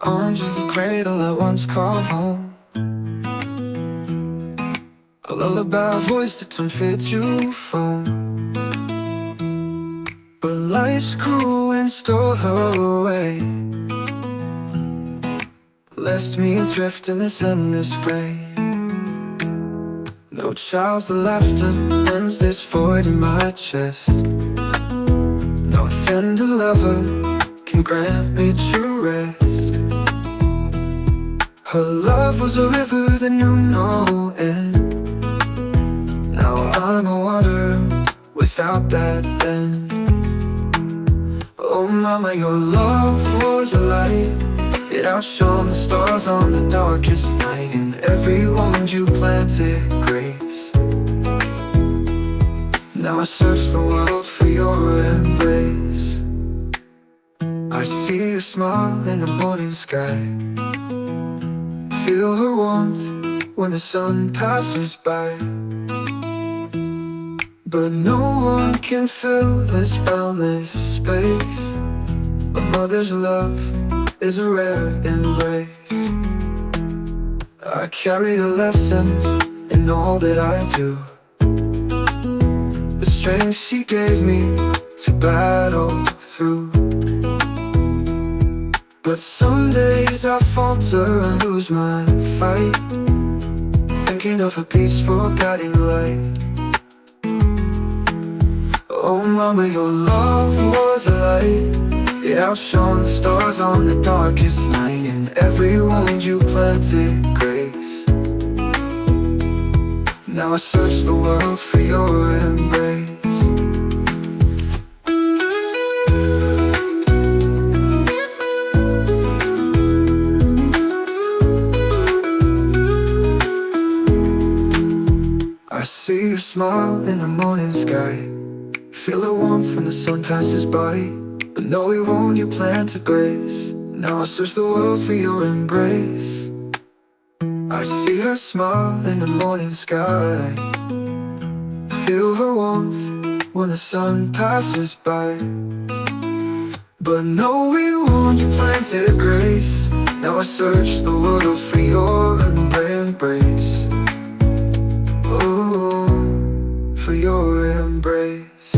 arms was the cradle I once called home. A lullaby voice that's unfit to phone. But life's cruel and stole her away, left me adrift in this endless gray. No child's laughter ends this void in my chest. No tender lover can grant me true rest. Her love was a river that knew no end. Now I'm a water without that bend. Oh mama, your love was a light. It outshone the stars on the darkest night. In every wound you planted grace. Now I search the world for your embrace. I see your smile in the morning sky, feel her warmth when the sun passes by. But no one can fill this boundless space. A mother's love is a rare embrace. I carry her lessons in all that I do, the strength she gave me to battle through. But some days I falter and lose my fight, thinking of a peaceful guiding light. Oh mama, your love was a light. It outshone the stars on the darkest night. In every wound you planted grace. Now I search the world for your embrace. I see your smile in the morning sky, feel the warmth when the sun passes by. But no, we won't, you planted grace. Now I search the world for your embrace. I see her smile in the morning sky, feel her warmth when the sun passes by. But no, we won't, you planted grace. Now I search the world for your embrace. Oh, for your embrace.